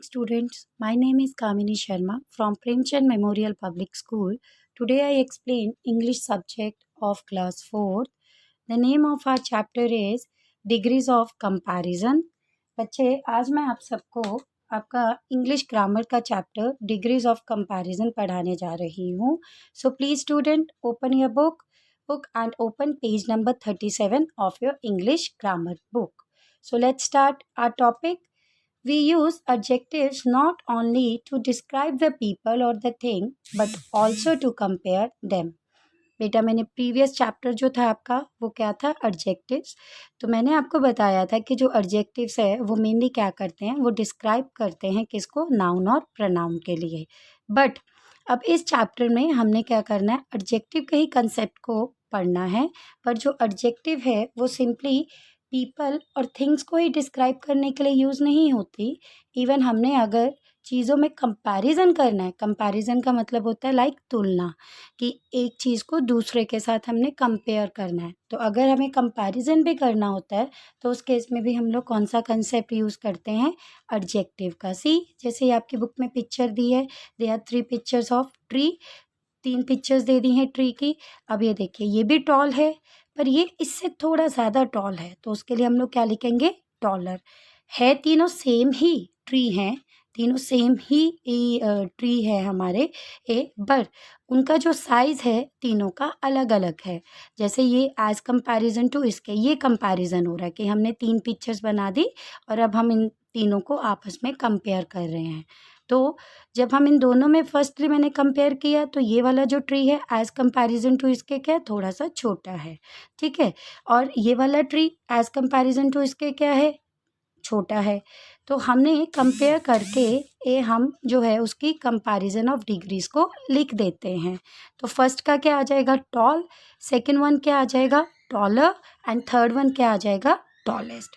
students. My name is Kamini Sharma from Premchand Memorial Public School. Today I explain English subject of class 4. The name of our chapter is Degrees of Comparison. बच्चे आज मैं आप सबको आपका English grammar का chapter degrees of comparison पढ़ाने जा रही हूँ. So please student open your book and open page number 37 of your English grammar book. So let's start our topic. We use adjectives not only to describe the people or the thing but also to compare them. बेटा मैंने previous chapter जो था आपका वो क्या था adjectives. तो मैंने आपको बताया था कि जो एडजेक्टिव्स है वो मेनली क्या करते हैं, वो डिस्क्राइब करते हैं किसको, नाउन और प्रनाउन के लिए. बट अब इस चैप्टर में हमने क्या करना है, एडजेक्टिव के ही कंसेप्ट को पढ़ना है. पर जो एडजेक्टिव है वो सिंपली पीपल और थिंग्स को ही डिस्क्राइब करने के लिए यूज़ नहीं होती. इवन हमने अगर चीज़ों में कंपैरिजन करना है, कंपैरिजन का मतलब होता है लाइक तुलना, कि एक चीज़ को दूसरे के साथ हमने कंपेयर करना है. तो अगर हमें कंपैरिजन भी करना होता है तो उस केस में भी हम लोग कौन सा कंसेप्ट यूज़ करते हैं, एडजेक्टिव का. सी जैसे आपकी बुक में पिक्चर दी है, they are 3 pictures of tree. 3 pictures दे दी हैं ट्री की. अब ये देखिए ये भी टॉल है पर ये इससे थोड़ा ज़्यादा टॉल है, तो उसके लिए हम लोग क्या लिखेंगे, टॉलर. है तीनों सेम ही ट्री हैं, तीनों सेम ही ट्री है हमारे बट उनका जो साइज़ है तीनों का अलग अलग है. जैसे ये एज़ कंपैरिजन टू इसके, ये कंपैरिजन हो रहा है कि हमने 3 पिक्चर्स बना दी और अब हम इन तीनों को आपस में कंपेयर कर रहे हैं. तो जब हम इन दोनों में फर्स्टली मैंने कंपेयर किया तो ये वाला जो ट्री है एज़ कंपैरिजन टू इसके क्या है, थोड़ा सा छोटा है, ठीक है. और ये वाला ट्री एज़ कंपैरिजन टू इसके क्या है, छोटा है. तो हमने कंपेयर करके हम जो है उसकी कंपैरिजन ऑफ डिग्रीज को लिख देते हैं. तो फर्स्ट का क्या आ जाएगा, टॉल. सेकंड वन क्या आ जाएगा, टॉलर. एंड थर्ड वन क्या आ जाएगा, tallest.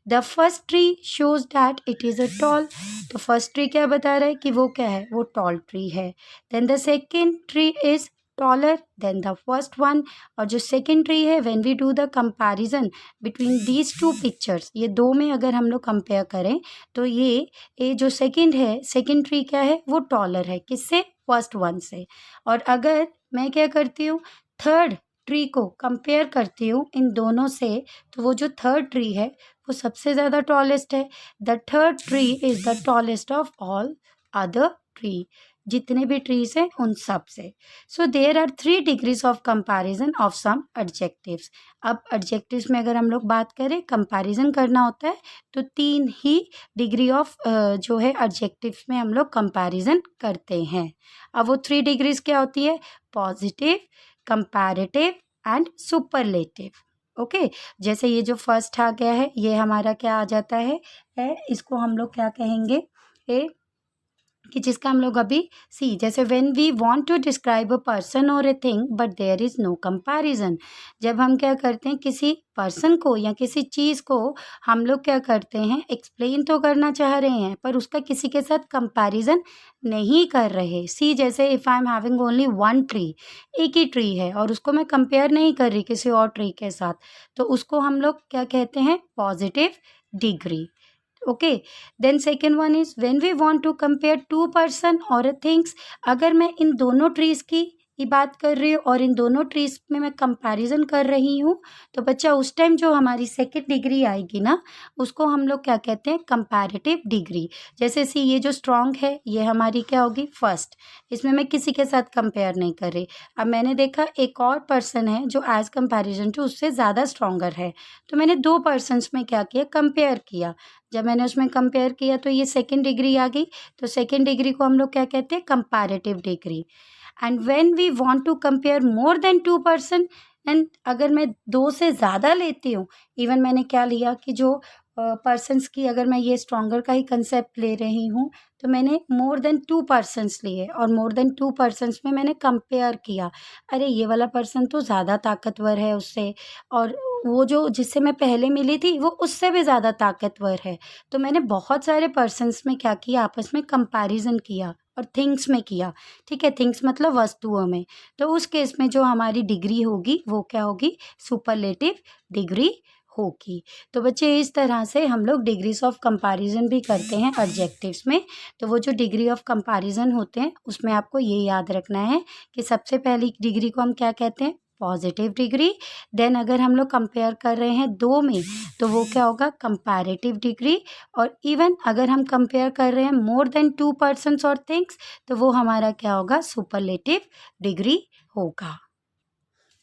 The first tree shows that it is a tall. तो फर्स्ट ट्री क्या बता रहा है कि वो क्या है, वो टॉल ट्री है. Then the second tree is taller than the first one. और जो सेकेंड ट्री है, when we do the comparison between these 2 pictures, ये दो में अगर हम लोग कंपेयर करें तो ये जो सेकेंड है, सेकेंड ट्री क्या है, वो टॉलर है किससे, फर्स्ट वन से. और अगर मैं क्या करती हूँ, थर्ड ट्री को कंपेयर करती हूँ इन दोनों से, तो वो जो थर्ड ट्री है वो सबसे ज़्यादा टॉलेस्ट है. The third tree is the tallest of all other tree. जितने भी ट्रीज हैं उन सब से. So there are 3 degrees of comparison of some adjectives. अब एडजेक्टिव्स में अगर हम लोग बात करें, कंपैरिजन करना होता है तो 3 ही डिग्री ऑफ जो है एडजेक्टिव्स में हम लोग कंपैरिजन करते हैं. अब वो 3 डिग्रीज क्या होती है, positive, comparative and superlative. Okay, जैसे ये जो फर्स्ट आ गया है ये हमारा क्या आ जाता है, इसको हम लोग क्या कहेंगे, कि जिसका हम लोग अभी सी, जैसे when we want to describe a person और a thing but there is no comparison. जब हम क्या करते हैं, किसी पर्सन को या किसी चीज़ को हम लोग क्या करते हैं, एक्सप्लेन तो करना चाह रहे हैं पर उसका किसी के साथ कंपैरिजन नहीं कर रहे. सी जैसे if I am having only one tree, एक ही ट्री है और उसको मैं कंपेयर नहीं कर रही किसी और ट्री के साथ, तो उसको हम लोग क्या कहते हैं, positive degree. Okay. Then second one is when we want to compare 2 person और थिंग्स. अगर मैं इन दोनों ट्रीज की बात कर रही हूँ और इन दोनों ट्रीज में मैं कंपैरिजन कर रही हूँ, तो बच्चा उस टाइम जो हमारी सेकेंड डिग्री आएगी ना, उसको हम लोग क्या कहते हैं, कंपैरेटिव डिग्री. जैसे सी ये जो स्ट्रॉन्ग है ये हमारी क्या होगी, फर्स्ट. इसमें मैं किसी के साथ कंपेयर नहीं कर रही. अब मैंने देखा एक और पर्सन है जो एज कंपैरिजन टू उससे ज़्यादा स्ट्रॉन्गर है, तो मैंने 2 पर्सनस में क्या किया, कंपेयर किया. जब मैंने उसमें कंपेयर किया तो ये सेकेंड डिग्री आ गई. तो सेकेंड डिग्री को हम लोग क्या कहते हैं, comparative degree. And when we want to compare more than 2 person, and अगर मैं 2 से ज़्यादा लेती हूँ, इवन मैंने क्या लिया कि जो पर्सन्स की, अगर मैं ये स्ट्रॉन्गर का ही कंसेप्ट ले रही हूँ, तो मैंने मोर देन 2 पर्सन्स लिए और मोर देन 2 पर्सन्स में मैंने कंपेयर किया. अरे ये वाला पर्सन तो ज़्यादा ताकतवर है उससे, और वो जो जिससे मैं पहले मिली थी वो उससे भी ज़्यादा ताकतवर है. तो मैंने बहुत सारे पर्सन्स में क्या किया, आपस में कंपैरिजन किया और थिंग्स में किया. ठीक है, थिंग्स मतलब वस्तुओं में. तो उस केस में जो हमारी डिग्री होगी वो क्या होगी, सुपरलेटिव डिग्री होगी। तो बच्चे इस तरह से हम लोग डिग्रीज ऑफ कंपैरिजन भी करते हैं एडजेक्टिव्स में। तो वो जो डिग्री ऑफ कंपैरिजन होते हैं उसमें आपको ये याद रखना है कि सबसे पहली डिग्री को हम क्या कहते हैं, पॉजिटिव डिग्री। देन अगर हम लोग कंपेयर कर रहे हैं दो में तो वो क्या होगा, कंपैरेटिव डिग्री। और इवन अगर हम कंपेयर कर रहे हैं मोर देन 2 पर्सन्स और थिंग्स तो वो हमारा क्या होगा, सुपरलेटिव डिग्री होगा।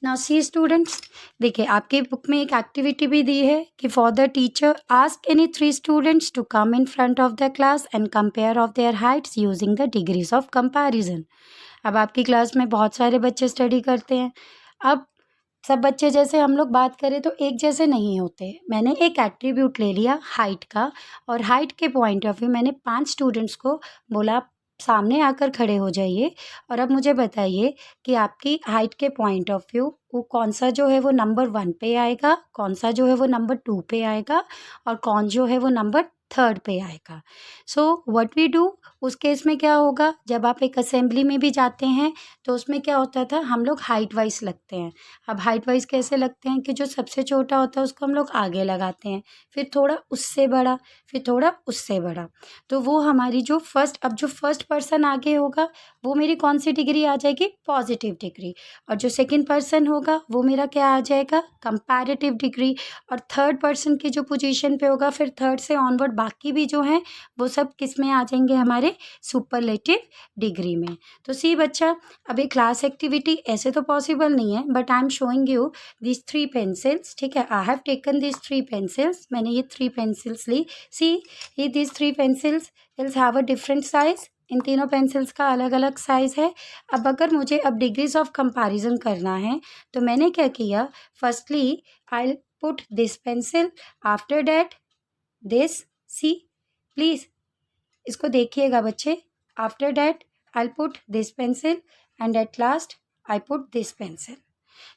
नाउ सी स्टूडेंट्स, देखिए आपके बुक में एक एक्टिविटी भी दी है कि for the teacher ask any 3 students to come in front of the class and compare of their heights using the degrees of comparison. अब आपकी क्लास में बहुत सारे बच्चे स्टडी करते हैं। अब सब बच्चे जैसे हम लोग बात करें तो एक जैसे नहीं होते। मैंने एक एट्रीब्यूट ले लिया हाइट का, और हाइट के पॉइंट ऑफ व्यू मैंने 5 स्टूडेंट्स को बोला सामने आकर खड़े हो जाइए और अब मुझे बताइए कि आपकी हाइट के पॉइंट ऑफ व्यू वो कौन सा जो है वो नंबर 1 पे आएगा, कौन सा जो है वो नंबर 2 पे आएगा और कौन जो है वो नंबर 3 पे आएगा। सो व्हाट वी डू, उस केस में क्या होगा, जब आप एक असेंबली में भी जाते हैं तो उसमें क्या होता था, हम लोग हाइट वाइज लगते हैं। अब हाइट वाइज कैसे लगते हैं कि जो सबसे छोटा होता है उसको हम लोग आगे लगाते हैं, फिर थोड़ा उससे बड़ा, फिर थोड़ा उससे बड़ा। तो वो हमारी जो फर्स्ट पर्सन आगे होगा वो मेरी कौन सी डिग्री आ जाएगी, पॉजिटिव डिग्री। और जो सेकंड पर्सन होगा वो मेरा क्या आ जाएगा, कंपैरेटिव डिग्री। और थर्ड पर्सन की जो पोजीशन पे होगा फिर थर्ड से ऑनवर्ड बाकी भी जो हैं वो सब किस में आ जाएंगे, हमारे सुपरलेटिव डिग्री में। तो सी बच्चा, अभी क्लास एक्टिविटी ऐसे तो पॉसिबल नहीं है but I am showing you this 3 pencils, ठीक है। I have taken this 3 pencils, मैंने ये 3 पेंसिल्स ली। सी ये this 3 pencils will have a different size, इन तीनों पेंसिल्स का अलग अलग साइज़ है। अब अगर मुझे अब डिग्रीज ऑफ कंपैरिजन करना है तो मैंने क्या किया, firstly I put this pencil, after that this, see please इसको देखिएगा बच्चे, after that I put this pencil and at last I put this pencil.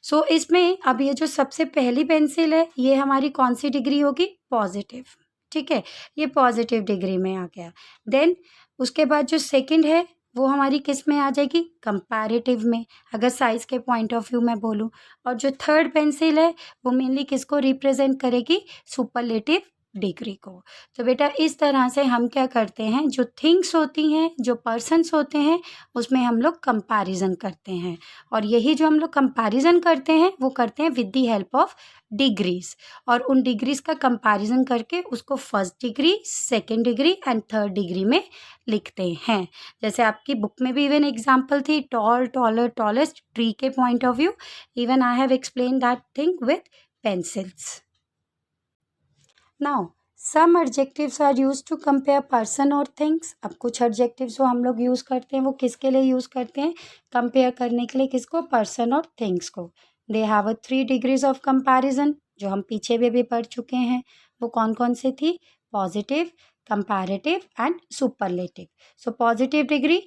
So इसमें अब ये जो सबसे पहली पेंसिल है ये हमारी कौन सी डिग्री होगी, पॉजिटिव, ठीक है, ये पॉजिटिव डिग्री में आ गया। देन उसके बाद जो सेकंड है वो हमारी किस में आ जाएगी, कंपैरेटिव में, अगर साइज के पॉइंट ऑफ व्यू मैं बोलूँ। और जो थर्ड पेंसिल है वो मेनली किसको रिप्रेजेंट करेगी, सुपरलेटिव डिग्री को। तो बेटा इस तरह से हम क्या करते हैं, जो थिंग्स होती हैं, जो पर्सन्स होते हैं उसमें हम लोग कंपैरिजन करते हैं। और यही जो हम लोग कंपैरिजन करते हैं वो करते हैं with the help of degrees. और उन डिग्रीज का कंपैरिजन करके उसको first degree, second degree and third degree में लिखते हैं। जैसे आपकी बुक में भी इवन एग्जाम्पल थी, टॉल, टॉलर, टॉलेस्ट, ट्री के point of view. Even I have explain that thing with pencils. Now some adjectives are use to compare person और थिंग्स। अब कुछ एडजेक्टिव्स जो हम लोग यूज़ करते हैं वो किसके लिए यूज़ करते हैं, कंपेयर करने के लिए, किसको, पर्सन और थिंग्स को। They have a 3 degrees of comparison, जो हम पीछे भी पढ़ चुके हैं। वो कौन कौन से थी, positive, comparative and superlative. So positive degree,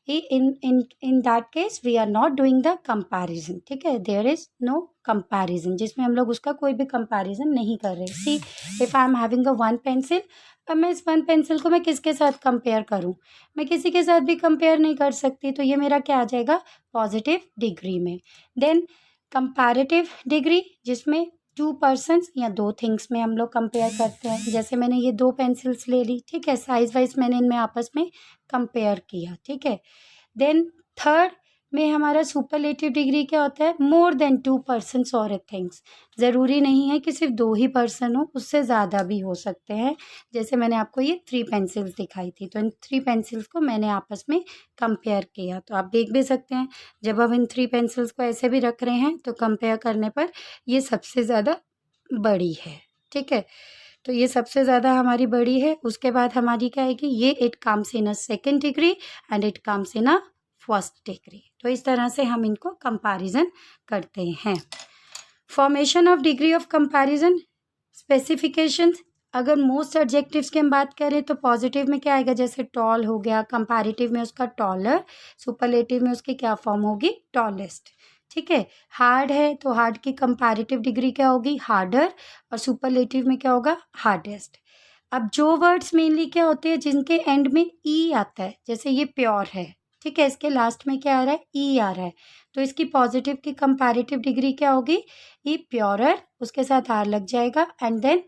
in that case we are not doing the comparison, ठीक है, there is no comparison, जिसमें हम लोग उसका कोई भी comparison नहीं कर रहे। see if I am having a one pencil, अब मैं इस वन पेंसिल को मैं किसके साथ कंपेयर करूं, मैं किसी के साथ भी कंपेयर नहीं कर सकती, तो ये मेरा क्या आ जाएगा, पॉजिटिव डिग्री में। देन कंपैरेटिव डिग्री, जिसमें 2 पर्सन्स या 2 थिंग्स में हम लोग कंपेयर करते हैं। जैसे मैंने ये 2 पेंसिल्स ले ली, ठीक है, साइज वाइज मैंने इनमें आपस में कंपेयर किया, ठीक है। देन थर्ड में हमारा सुपरलेटिव डिग्री क्या होता है, मोर देन 2 पर्सन्स और थिंग्स। ज़रूरी नहीं है कि सिर्फ 2 ही पर्सन हो, उससे ज़्यादा भी हो सकते हैं। जैसे मैंने आपको ये 3 पेंसिल्स दिखाई थी, तो इन 3 पेंसिल्स को मैंने आपस में कंपेयर किया। तो आप देख भी सकते हैं, जब हम इन 3 पेंसिल्स को ऐसे भी रख रहे हैं तो कंपेयर करने पर ये सबसे ज़्यादा बड़ी है, ठीक है। तो ये सबसे ज़्यादा हमारी बड़ी है। उसके बाद हमारी क्या आएगी, ये it comes in a second degree and it comes in a first degree. तो इस तरह से हम इनको कंपैरिजन करते हैं। Formation of degree of comparison, specifications, अगर मोस्ट एडजेक्टिव्स की हम बात करें तो पॉजिटिव में क्या आएगा, जैसे टॉल हो गया, कंपैरेटिव में उसका टॉलर, सुपरलेटिव में उसकी क्या फॉर्म होगी, टॉलेस्ट, ठीक है। हार्ड है तो हार्ड की कंपैरेटिव डिग्री क्या होगी, हार्डर, और सुपरलेटिव में क्या होगा, हार्डेस्ट। अब जो वर्ड्स मेनली क्या होते हैं जिनके एंड में ई आता है, जैसे ये प्योर है, ठीक है, इसके लास्ट में क्या आ रहा है, ई आ रहा है, तो इसकी पॉजिटिव की कंपैरेटिव डिग्री क्या होगी, ई प्योरर, उसके साथ आर लग जाएगा एंड देन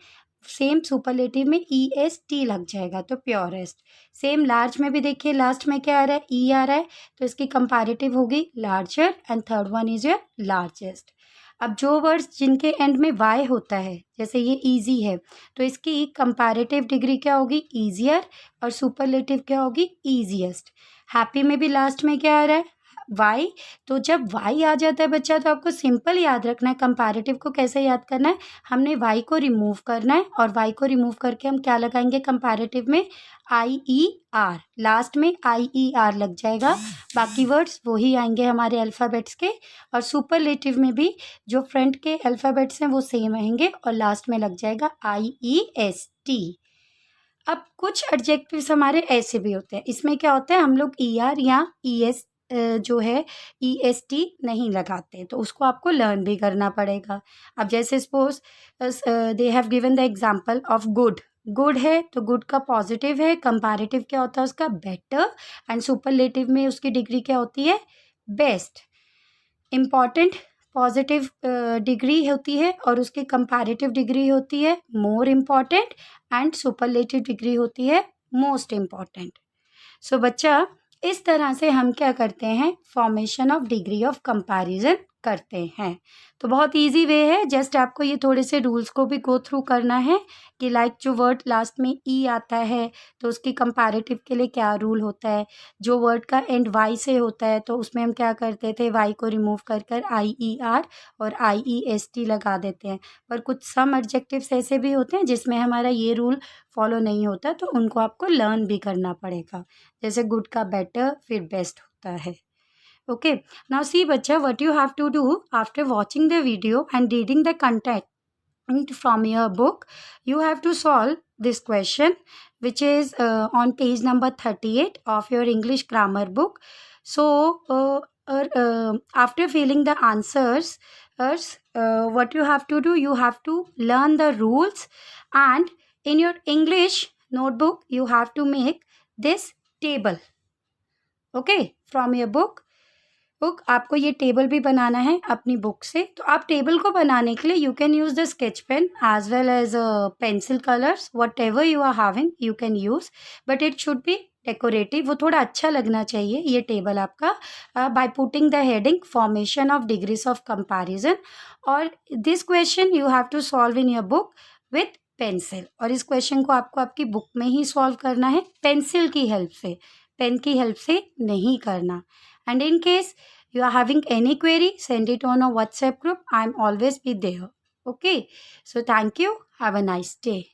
सेम सुपरलेटिव में ई एस टी लग जाएगा, तो प्योरेस्ट। सेम लार्ज में भी देखिए लास्ट में क्या आ रहा है, ई आ रहा है, तो इसकी कंपैरेटिव होगी larger and third one is your largest. अब जो वर्ड्स जिनके एंड में वाई होता है, जैसे ये ईजी है, तो इसकी कंपैरेटिव डिग्री क्या होगी, ईजियर, और सुपरलेटिव क्या होगी, ईजिएस्ट। हैप्पी में भी लास्ट में क्या आ रहा है, वाई, तो जब वाई आ जाता है बच्चा, तो आपको सिंपल याद रखना है कंपैरेटिव को कैसे याद करना है, हमने वाई को रिमूव करना है, और वाई को रिमूव करके हम क्या लगाएंगे कंपैरेटिव में, आई ई आर, लास्ट में आई ई आर लग जाएगा, बाकी वर्ड्स वही आएंगे हमारे अल्फ़ाबेट्स के, और सुपरलेटिव में भी जो फ्रंट के अल्फ़ाबेट्स हैं वो सेम आएंगे, और लास्ट में लग जाएगा आई ई एस टी। अब कुछ एडजेक्टिव्स हमारे ऐसे भी होते हैं, इसमें क्या होता है, हम लोग ई आर या ई एस जो है ई एस टी नहीं लगाते, तो उसको आपको लर्न भी करना पड़ेगा। अब जैसे suppose they have given the example of good, good है तो गुड का पॉजिटिव है, कंपैरेटिव क्या होता है उसका, बेटर, एंड सुपरलेटिव में उसकी डिग्री क्या होती है, बेस्ट। इम्पॉर्टेंट पॉजिटिव डिग्री होती है और उसकी कंपैरेटिव डिग्री होती है more important, and superlative degree होती है मोस्ट इम्पॉर्टेंट। सो बच्चा, इस तरह से हम क्या करते हैं, formation of degree of comparison करते हैं। तो बहुत इजी वे है, जस्ट आपको ये थोड़े से रूल्स को भी गो थ्रू करना है कि लाइक जो वर्ड लास्ट में ई आता है तो उसकी कंपैरेटिव के लिए क्या रूल होता है, जो वर्ड का एंड वाई से होता है तो उसमें हम क्या करते थे, वाई को रिमूव कर आई ई आर और आई ई एस टी लगा देते हैं। पर कुछ सम एडजेक्टिव्स ऐसे भी होते हैं जिसमें हमारा ये रूल फॉलो नहीं होता, तो उनको आपको लर्न भी करना पड़ेगा, जैसे गुड का बेटर फिर बेस्ट होता है। Okay, now see bacha, what you have to do after watching the video and reading the content from your book, you have to solve this question which is on page number 38 of your English grammar book. So after filling the answers, what you have to do, you have to learn the rules, and in your English notebook you have to make this table, okay, from your book आपको ये table भी बनाना है अपनी book से। तो आप table को बनाने के लिए you can use the sketch pen as well as pencil colours, whatever you are having you can use, but it should be decorative, वो थोड़ा अच्छा लगना चाहिए ये टेबल आपका, by putting the heading formation of degrees of comparison. और this question you have to solve in your book with pencil, और इस क्वेश्चन को आपको आपकी बुक में ही सॉल्व करना है पेंसिल की हेल्प से, पेन की हेल्प से नहीं करना। And in case you are having any query, send it on a WhatsApp group. I'm always be there. Okay. So thank you. Have a nice day.